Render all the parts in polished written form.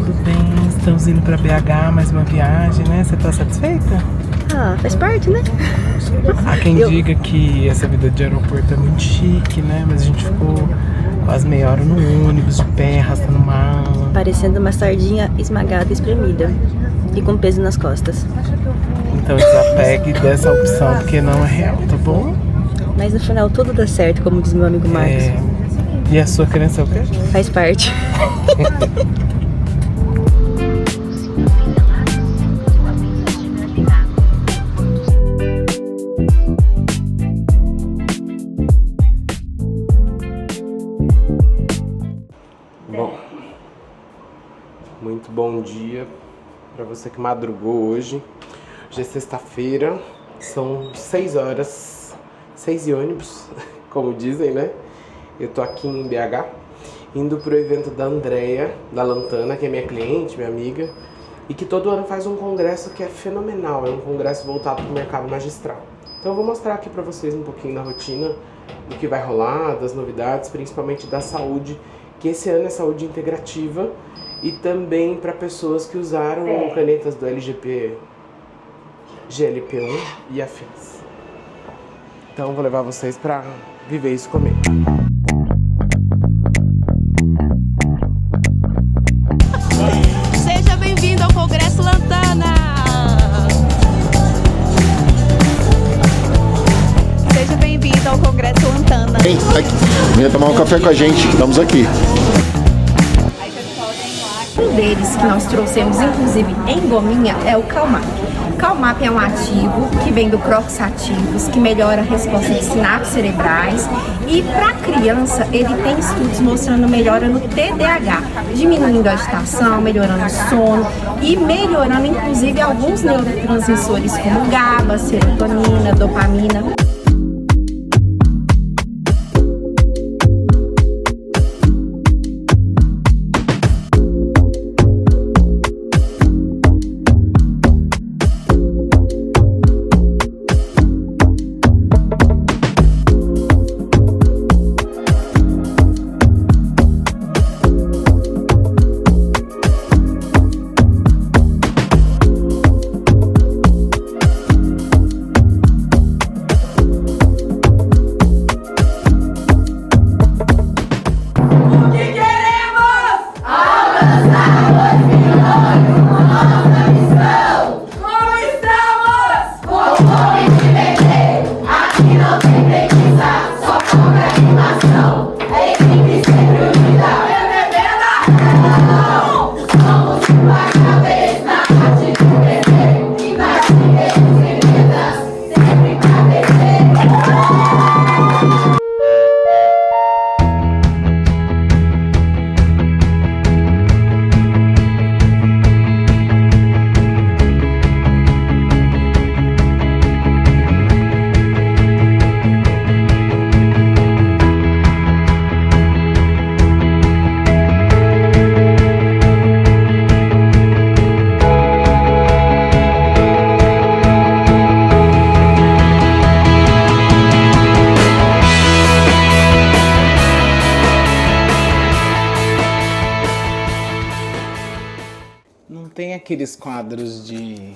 tudo bem? Estamos indo pra BH, mais uma viagem, né? Você tá satisfeita? Ah, faz parte, né? Há quem diga que essa vida de aeroporto é muito chique, né? Mas a gente ficou quase meia hora no ônibus, de pé, arrastando mala. Parecendo uma sardinha esmagada, espremida e com peso nas costas. Então desapegue dessa opção, porque não é real, tá bom? Mas no final tudo dá certo, como diz meu amigo Marcos. E a sua crença é o quê? Faz parte. Bom, muito bom dia para você que madrugou hoje. Hoje é sexta-feira, são 6 horas, 6 e ônibus, como dizem, né? Eu tô aqui em BH, indo pro evento da Andrea, da Lantana, que é minha cliente, minha amiga, e que todo ano faz um congresso que é fenomenal, é um congresso voltado pro mercado magistral. Então eu vou mostrar aqui para vocês um pouquinho da rotina, do que vai rolar, das novidades, principalmente da saúde, que esse ano é saúde integrativa, e também para pessoas que usaram canetas do GLP-1 e afins. Então vou levar vocês para viver isso comigo. Seja bem-vindo ao Congresso Lantana! Seja bem-vindo ao Congresso Lantana! Venha tomar um café com a gente, estamos aqui. Um deles que nós trouxemos, inclusive em gominha, é o Calmap. Calmap é um ativo que vem do Croxativos, que melhora a resposta de sinapses cerebrais. E para criança, ele tem estudos mostrando melhora no TDAH, diminuindo a agitação, melhorando o sono e melhorando inclusive alguns neurotransmissores como GABA, serotonina, dopamina. Tem aqueles quadros de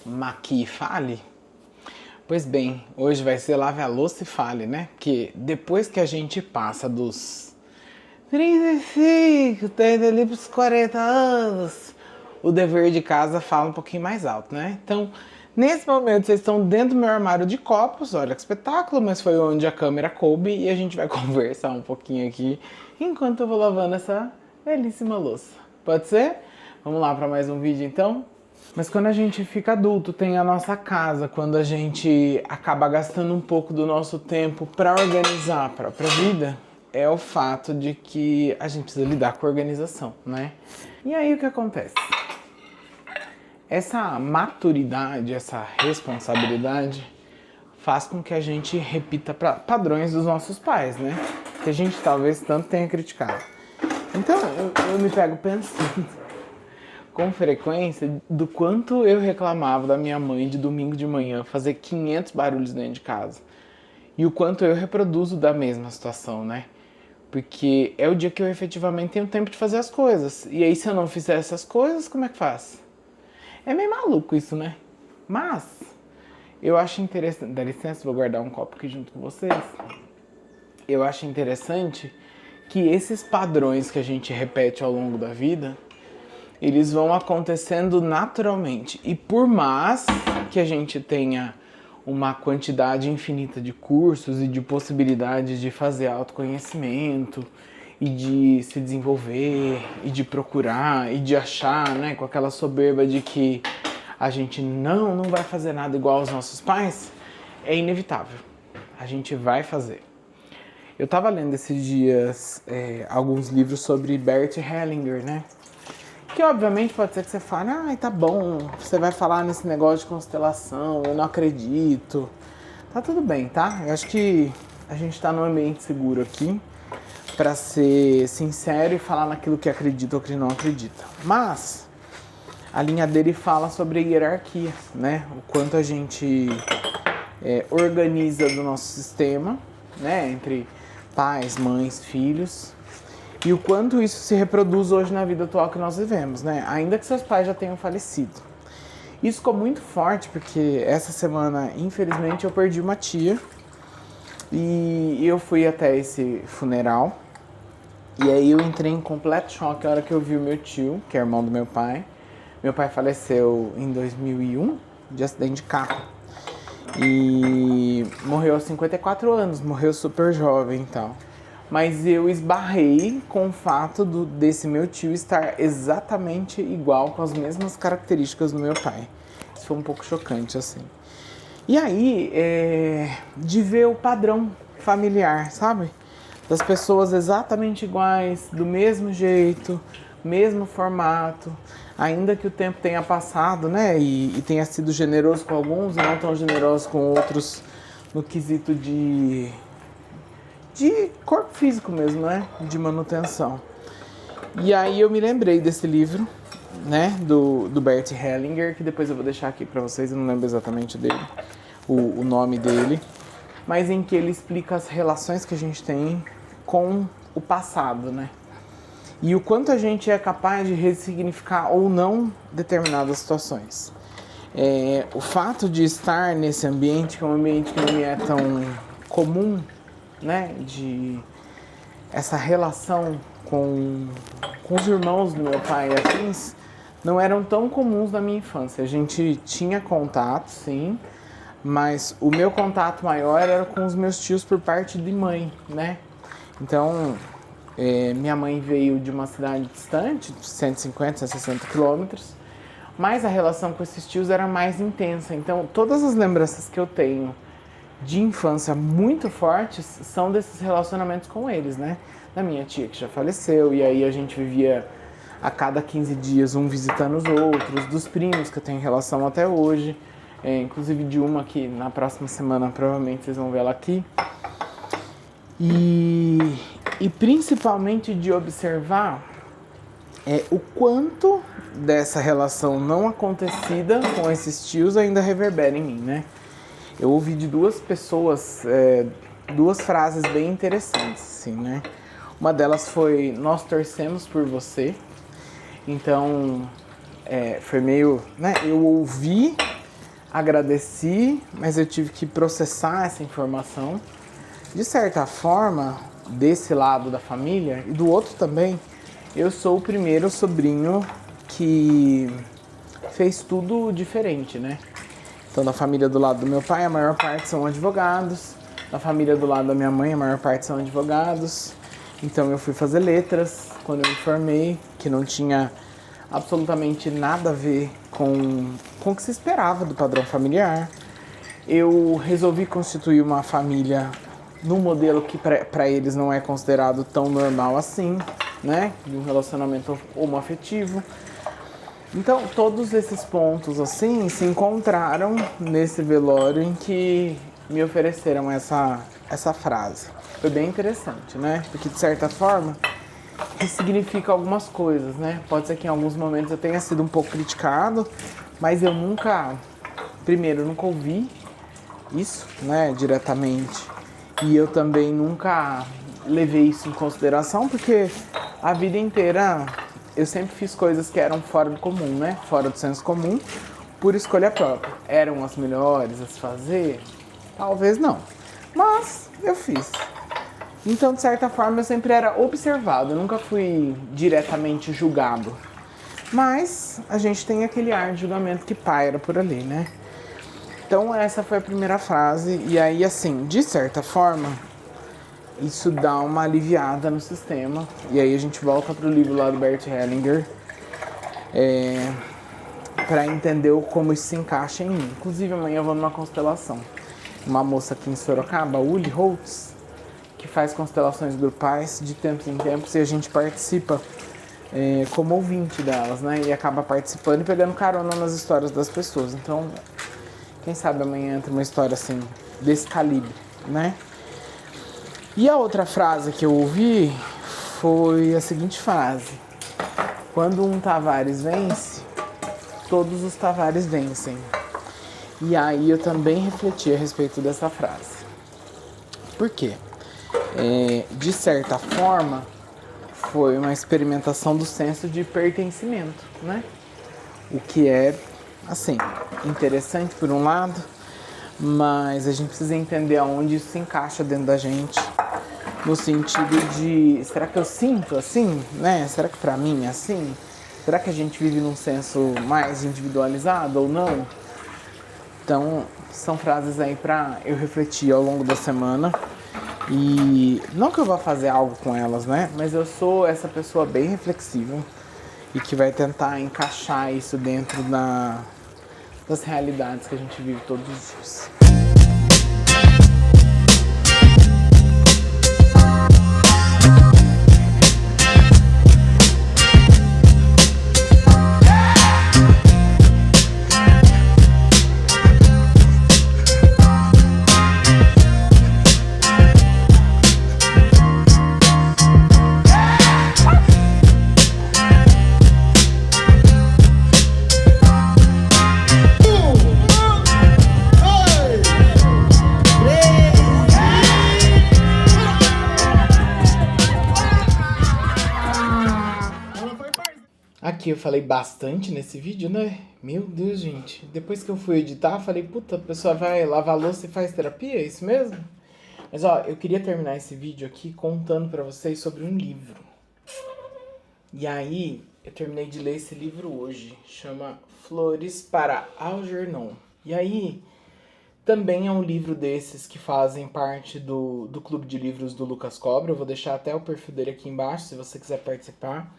Maqui e Fale? Pois bem, hoje vai ser Lave a Louça e Fale, né? Porque depois que a gente passa dos 35, tá indo ali pros 40 anos, o dever de casa fala um pouquinho mais alto, né? Então, nesse momento, vocês estão dentro do meu armário de copos, olha que espetáculo, mas foi onde a câmera coube e a gente vai conversar um pouquinho aqui enquanto eu vou lavando essa belíssima louça. Pode ser? Vamos lá para mais um vídeo então? Mas quando a gente fica adulto, tem a nossa casa, quando a gente acaba gastando um pouco do nosso tempo para organizar a própria vida, é o fato de que a gente precisa lidar com a organização, né? E aí o que acontece? Essa maturidade, essa responsabilidade faz com que a gente repita padrões dos nossos pais, né? Que a gente talvez tanto tenha criticado. Então eu me pego pensando com frequência do quanto eu reclamava da minha mãe de domingo de manhã fazer 500 barulhos dentro de casa. E o quanto eu reproduzo da mesma situação, né? Porque é o dia que eu efetivamente tenho tempo de fazer as coisas. E aí, se eu não fizer essas coisas, como é que faz? É meio maluco isso, né? Mas eu acho interessante... Dá licença, vou guardar um copo aqui junto com vocês. Eu acho interessante que esses padrões que a gente repete ao longo da vida, eles vão acontecendo naturalmente. E por mais que a gente tenha uma quantidade infinita de cursos e de possibilidades de fazer autoconhecimento e de se desenvolver e de procurar e de achar, né, com aquela soberba de que a gente não vai fazer nada igual aos nossos pais, é inevitável. A gente vai fazer. Eu tava lendo esses dias alguns livros sobre Bert Hellinger, né? Que obviamente pode ser que você fale, tá bom, você vai falar nesse negócio de constelação, eu não acredito. Tá tudo bem, tá? Eu acho que a gente tá num ambiente seguro aqui pra ser sincero e falar naquilo que acredita ou que não acredita. Mas a linha dele fala sobre hierarquia, né? O quanto a gente organiza do nosso sistema, né? Entre pais, mães, filhos. E o quanto isso se reproduz hoje na vida atual que nós vivemos, né? Ainda que seus pais já tenham falecido. Isso ficou muito forte porque essa semana, infelizmente, eu perdi uma tia. E eu fui até esse funeral. E aí eu entrei em completo choque a hora que eu vi o meu tio, que é irmão do meu pai. Meu pai faleceu em 2001 de acidente de carro. E morreu aos 54 anos, morreu super jovem e tal. Mas eu esbarrei com o fato desse meu tio estar exatamente igual, com as mesmas características do meu pai. Isso foi um pouco chocante, assim. E aí, de ver o padrão familiar, sabe? Das pessoas exatamente iguais, do mesmo jeito, mesmo formato. Ainda que o tempo tenha passado, né? E tenha sido generoso com alguns e não tão generoso com outros no quesito de corpo físico mesmo, né? De manutenção. E aí eu me lembrei desse livro, né? Do Bert Hellinger, que depois eu vou deixar aqui pra vocês, eu não lembro exatamente dele, o nome dele, mas em que ele explica as relações que a gente tem com o passado, né? E o quanto a gente é capaz de ressignificar ou não determinadas situações. O fato de estar nesse ambiente, que é um ambiente que não me é tão comum, né, de essa relação com os irmãos do meu pai e afins, não eram tão comuns na minha infância. A gente tinha contato, sim, mas o meu contato maior era com os meus tios por parte de mãe, né? Então, minha mãe veio de uma cidade distante, 150, 160 quilômetros, mas a relação com esses tios era mais intensa. Então, todas as lembranças que eu tenho de infância muito fortes são desses relacionamentos com eles, né? Da minha tia que já faleceu, e aí a gente vivia a cada 15 dias um visitando os outros, dos primos que eu tenho relação até hoje, inclusive de uma que na próxima semana provavelmente vocês vão ver ela aqui. E principalmente de observar o quanto dessa relação não acontecida com esses tios ainda reverbera em mim, né? Eu ouvi de duas pessoas duas frases bem interessantes, assim, né? Uma delas foi: nós torcemos por você. Então, foi meio, né? Eu ouvi, agradeci, mas eu tive que processar essa informação. De certa forma, desse lado da família e do outro também, eu sou o primeiro sobrinho que fez tudo diferente, né? Então, da família do lado do meu pai, a maior parte são advogados. Da família do lado da minha mãe, a maior parte são advogados. Então, eu fui fazer letras quando eu me formei, que não tinha absolutamente nada a ver com o que se esperava do padrão familiar. Eu resolvi constituir uma família num modelo que para eles não é considerado tão normal assim, né? De um relacionamento homoafetivo. Então, todos esses pontos, assim, se encontraram nesse velório em que me ofereceram essa frase. Foi bem interessante, né? Porque, de certa forma, ressignifica algumas coisas, né? Pode ser que em alguns momentos eu tenha sido um pouco criticado, mas eu nunca ouvi isso, né, diretamente. E eu também nunca levei isso em consideração porque a vida inteira eu sempre fiz coisas que eram fora do comum, né? Fora do senso comum, por escolha própria. Eram as melhores a se fazer? Talvez não. Mas eu fiz. Então, de certa forma, eu sempre era observado. Eu nunca fui diretamente julgado. Mas a gente tem aquele ar de julgamento que paira por ali, né? Então, essa foi a primeira frase. E aí, assim, de certa forma, isso dá uma aliviada no sistema. E aí a gente volta pro livro lá do Bert Hellinger. Para entender como isso se encaixa em mim. Inclusive, amanhã eu vou numa constelação. Uma moça aqui em Sorocaba, Uli Holtz, que faz constelações grupais de tempos em tempos e a gente participa como ouvinte delas, né? E acaba participando e pegando carona nas histórias das pessoas. Então, quem sabe amanhã entra uma história assim, desse calibre, né? E a outra frase que eu ouvi foi a seguinte frase: quando um Tavares vence, todos os Tavares vencem. E aí eu também refleti a respeito dessa frase. Por quê? De certa forma, foi uma experimentação do senso de pertencimento, né? O que é, assim, interessante por um lado, mas a gente precisa entender aonde isso se encaixa dentro da gente, no sentido de, será que eu sinto assim, né? Será que pra mim é assim? Será que a gente vive num senso mais individualizado ou não? Então, são frases aí pra eu refletir ao longo da semana. E não que eu vá fazer algo com elas, né? Mas eu sou essa pessoa bem reflexiva e que vai tentar encaixar isso dentro das realidades que a gente vive todos os dias. Aqui eu falei bastante nesse vídeo, né? Meu Deus, gente. Depois que eu fui editar, falei, puta, a pessoa vai lavar a louça e faz terapia? É isso mesmo? Mas, ó, eu queria terminar esse vídeo aqui contando pra vocês sobre um livro. E aí, eu terminei de ler esse livro hoje. Chama Flores para Algernon. E aí, também é um livro desses que fazem parte do clube de livros do Lucas Cobra. Eu vou deixar até o perfil dele aqui embaixo, se você quiser participar.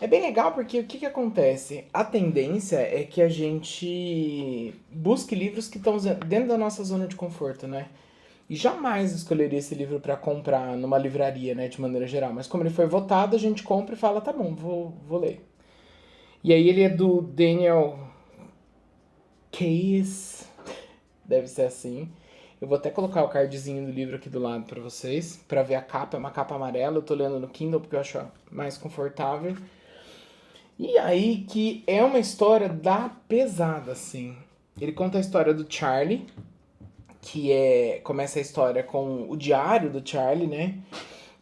É bem legal porque o que acontece? A tendência é que a gente busque livros que estão dentro da nossa zona de conforto, né? E jamais escolheria esse livro para comprar numa livraria, né, de maneira geral. Mas como ele foi votado, a gente compra e fala, tá bom, vou ler. E aí ele é do Daniel Case, deve ser assim. Eu vou até colocar o cardzinho do livro aqui do lado para vocês, para ver a capa. É uma capa amarela, eu tô lendo no Kindle porque eu acho mais confortável. E aí que é uma história da pesada, assim. Ele conta a história do Charlie, começa a história com o diário do Charlie, né?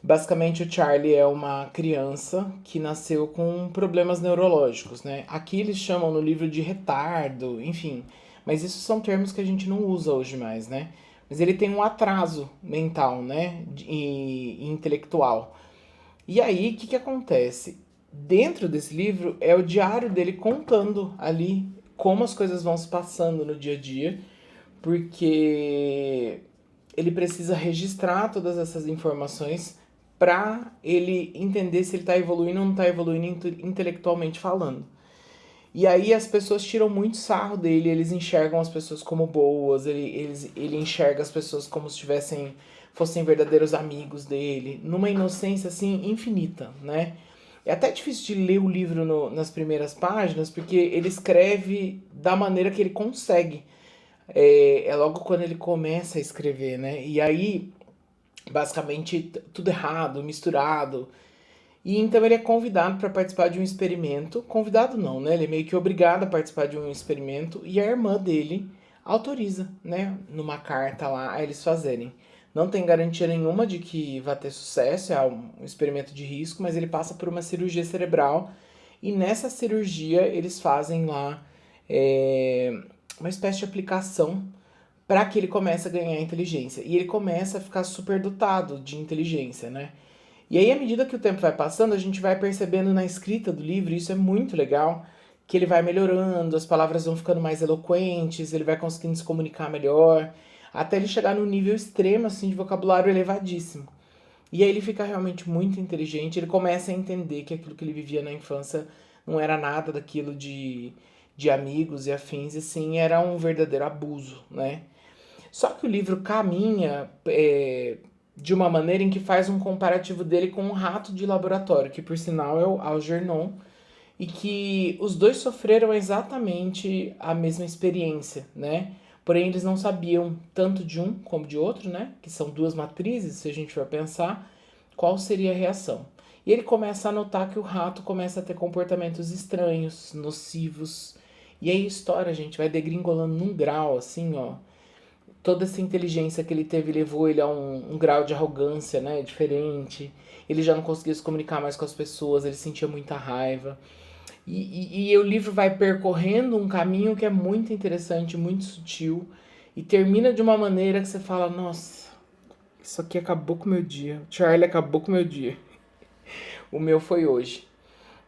Basicamente o Charlie é uma criança que nasceu com problemas neurológicos, né? Aqui eles chamam no livro de retardo, enfim. Mas isso são termos que a gente não usa hoje mais, né? Mas ele tem um atraso mental, né? E intelectual. E aí, o que acontece? Dentro desse livro é o diário dele contando ali como as coisas vão se passando no dia a dia, porque ele precisa registrar todas essas informações para ele entender se ele está evoluindo ou não está evoluindo intelectualmente falando. E aí as pessoas tiram muito sarro dele, eles enxergam as pessoas como boas, ele enxerga as pessoas como se fossem verdadeiros amigos dele, numa inocência assim infinita, né? É até difícil de ler o livro nas primeiras páginas, porque ele escreve da maneira que ele consegue. É logo quando ele começa a escrever, né? E aí, basicamente, tudo errado, misturado. E então ele é convidado para participar de um experimento. Convidado não, né? Ele é meio que obrigado a participar de um experimento. E a irmã dele autoriza, né? Numa carta lá, a eles fazerem. Não tem garantia nenhuma de que vai ter sucesso, é um experimento de risco, mas ele passa por uma cirurgia cerebral e nessa cirurgia eles fazem lá uma espécie de aplicação para que ele comece a ganhar inteligência. E ele começa a ficar superdotado de inteligência, né? E aí, à medida que o tempo vai passando, a gente vai percebendo na escrita do livro, e isso é muito legal, que ele vai melhorando, as palavras vão ficando mais eloquentes, ele vai conseguindo se comunicar melhor, até ele chegar no nível extremo, assim, de vocabulário elevadíssimo. E aí ele fica realmente muito inteligente, ele começa a entender que aquilo que ele vivia na infância não era nada daquilo de amigos e afins, e sim, era um verdadeiro abuso, né? Só que o livro caminha de uma maneira em que faz um comparativo dele com um rato de laboratório, que por sinal é o Algernon, e que os dois sofreram exatamente a mesma experiência, né? Porém, eles não sabiam tanto de um como de outro, né? Que são duas matrizes, se a gente for pensar, qual seria a reação. E ele começa a notar que o rato começa a ter comportamentos estranhos, nocivos. E aí a história, gente, vai degringolando num grau, assim, ó. Toda essa inteligência que ele teve levou ele a um grau de arrogância, né, diferente. Ele já não conseguia se comunicar mais com as pessoas, ele sentia muita raiva. E o livro vai percorrendo um caminho que é muito interessante, muito sutil, e termina de uma maneira que você fala, nossa, isso aqui acabou com o meu dia. Charlie acabou com o meu dia. O meu foi hoje.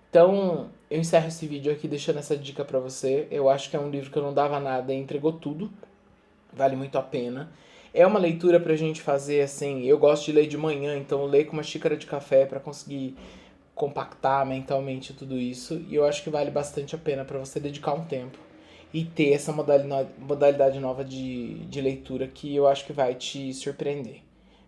Então, eu encerro esse vídeo aqui deixando essa dica pra você. Eu acho que é um livro que eu não dava nada e entregou tudo. Vale muito a pena. É uma leitura pra gente fazer assim, eu gosto de ler de manhã, então eu leio com uma xícara de café pra conseguir compactar mentalmente tudo isso. E eu acho que vale bastante a pena pra você dedicar um tempo e ter essa modalidade nova de leitura que eu acho que vai te surpreender.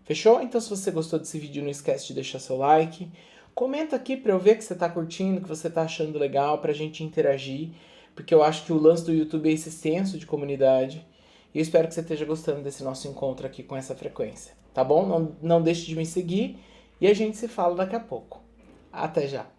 Fechou? Então se você gostou desse vídeo, não esquece de deixar seu like. Comenta aqui pra eu ver que você tá curtindo, que você tá achando legal, pra gente interagir. Porque eu acho que o lance do YouTube é esse senso de comunidade. E eu espero que você esteja gostando desse nosso encontro aqui com essa frequência, tá bom? Não deixe de me seguir e a gente se fala daqui a pouco. Até já!